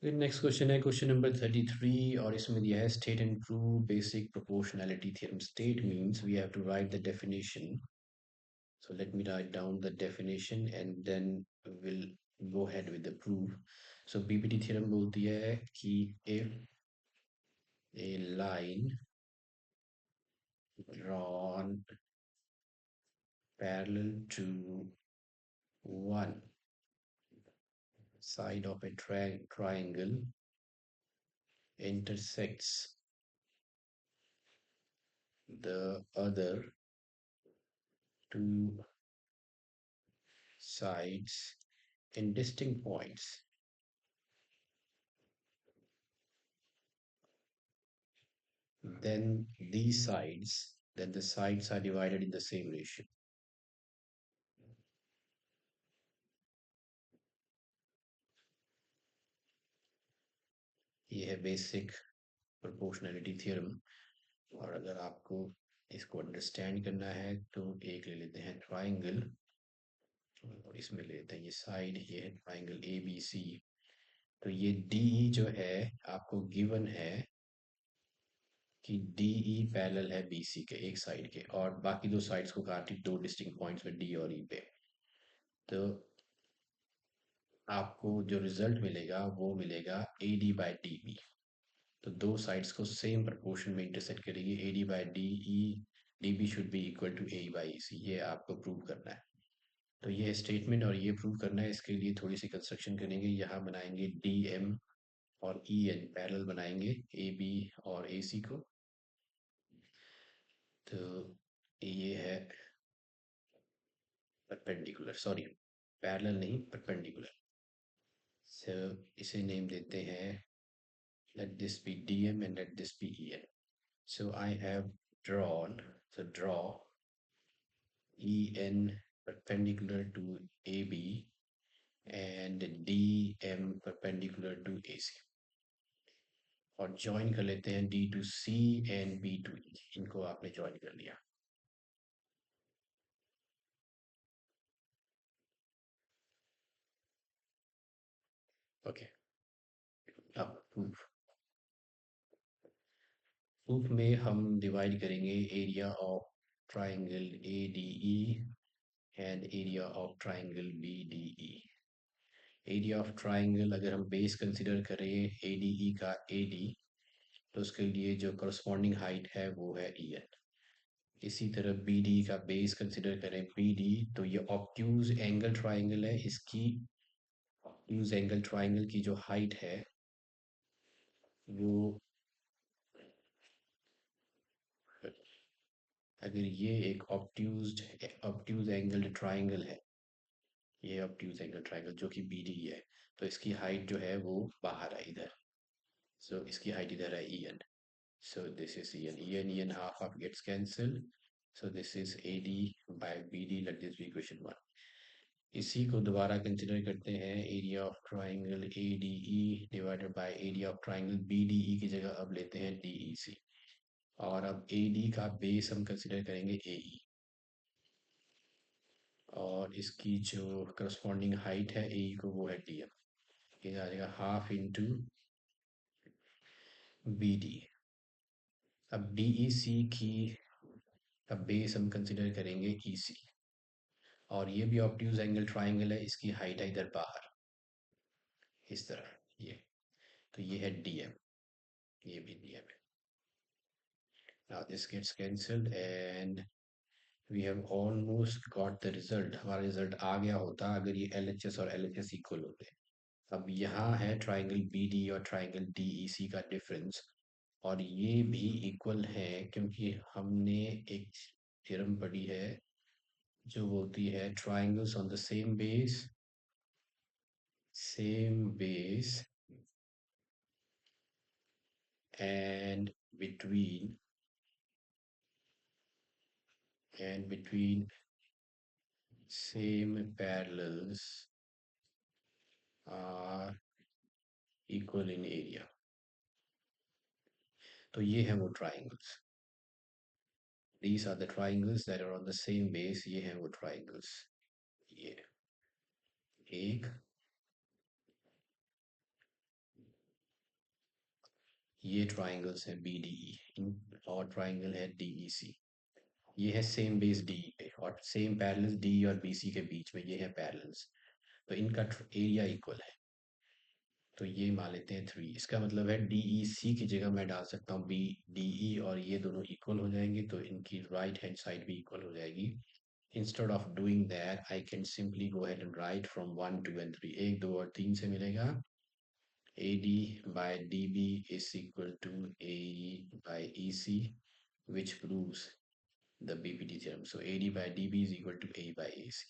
Next question है question number 33 और इसमें दिया है state and prove basic proportionality theorem. State means we have to write the definition. So let me write down the definition and then we'll go ahead with the proof. So PPT theorem बोलती है कि if a line drawn parallel to one side of a triangle intersects the other two sides in distinct points, then the sides are divided in the same ratio. ये है basic proportionality theorem. और अगर आपको इसको understand करना है तो एक ले लेते हैं ट्राइंगल और इसमें ले लेते हैं ये साइड. ये है ट्राइंगल ए बी सी. तो ये डी जो है आपको गिवन है कि डी पैरेलल है बी सी के एक साइड के, और बाकी दो साइड्स को काटी दो डिस्टिंक्ट पॉइंट्स में डी और ई पे. तो आपको जो रिजल्ट मिलेगा वो मिलेगा A D by D B. तो दो साइड्स को सेम प्रपोर्शन में इंटरसेक्ट करेगी. A D by D E D B should be equal to A by E C. ये आपको प्रूव करना है. तो ये स्टेटमेंट और ये प्रूव करना है. इसके लिए थोड़ी सी कंस्ट्रक्शन करेंगे. यहाँ बनाएंगे डी एम और ई एन पैरेलल बनाएंगे ए बी और ए सी को. तो ये है परपेंडिकुलर, सॉरी पैरेलल नहीं परपेंडिकुलर. सो इसे नेम देते हैं, let this be dm and let this be en. So I have drawn, so draw en perpendicular to ab and dm perpendicular to ac. और ज्वाइन कर लेते हैं D to C and B to E. इनको आपने join कर लिया. Okay. अब proof. Proof में हम डिवाइड करेंगे area of triangle A D E and area of triangle B D E. Area of triangle अगर हम बेस कंसिडर करें ए डी ई का ए डी, तो उसके लिए जो करस्पॉन्डिंग हाइट है वो है ई एन. इसी तरह बी डी का बेस कंसिडर करें बी डी, तो ये ऑब्ट्यूज एंगल ट्राइंगल है. इसकी ऑब्ट्यूज एंगल ट्राइंगल की जो हाइट है वो, अगर ये एक ऑब्ट्यूज एंगल ट्राइंगल है, ये ऑब्ट्यूज एंगल ट्राइंगल जो कि बी डी है, तो इसकी हाइट जो है वो बाहर है इधर. सो इसकी हाइट इधर है E N. So this is En. En half gets cancelled. So this is AD by BD. Let this be equation 1. इसी को दोबारा कंसिडर करते हैं. Area of triangle ADE divided by area of triangle BDE की जगह अब लेते हैं DEC. और अब AD का बेस हम कंसिडर करेंगे AE, और इसकी जो करस्पॉन्डिंग हाइट है AE को वो है DM. ये आ जाएगा हाफ इंटू BD. अब DEC की अब बेस हम कंसिडर करेंगे EC, और ये भी ऑब्ट्यूज एंगल ट्राइंगल है. इसकी हाइट है इधर बाहर इस तरह ये. तो ये है डीएम, ये भी डीएम है. Now this gets cancelled and we have almost got the result. हमारा रिजल्ट आ गया होता अगर ये एलएचएस और एलएचएस इक्वल होते. अब यहाँ है ट्राइंगल बीडी और ट्राइंगल डीईसी का डिफरेंस, और ये भी इक्वल है क्योंकि हमने एक थ्योरम पढ़ी है जो बोलती है triangles on the same base and between same parallels are equal in area. तो ये है वो triangles. These are the triangles that are on the same base. ये है वो triangles. ये एक ये ट्राइंगल्स है बी डी ई, और ट्राइंगल है डी ई सी। ये है सेम बेस डी पे, और सेम पैरेलल्स डी और बी सी के बीच में, ये है पैरेलल्स। तो इनका एरिया इक्वल है। तो ये मान लेते हैं 3। इसका मतलब है डी ई सी की जगह मैं डाल सकता हूँ बी डी ई, और ये दोनों इक्वल हो जाएंगे, तो इनकी राइट हैंड साइड भी इक्वल हो जाएगी। Instead of doing that, I can simply go ahead and write from 1, 2 and 3। 1, 2 और 3 से मिलेगा AD by DB is equal to AE by EC, which proves the BPT theorem. So AD by DB is equal to AE by AC.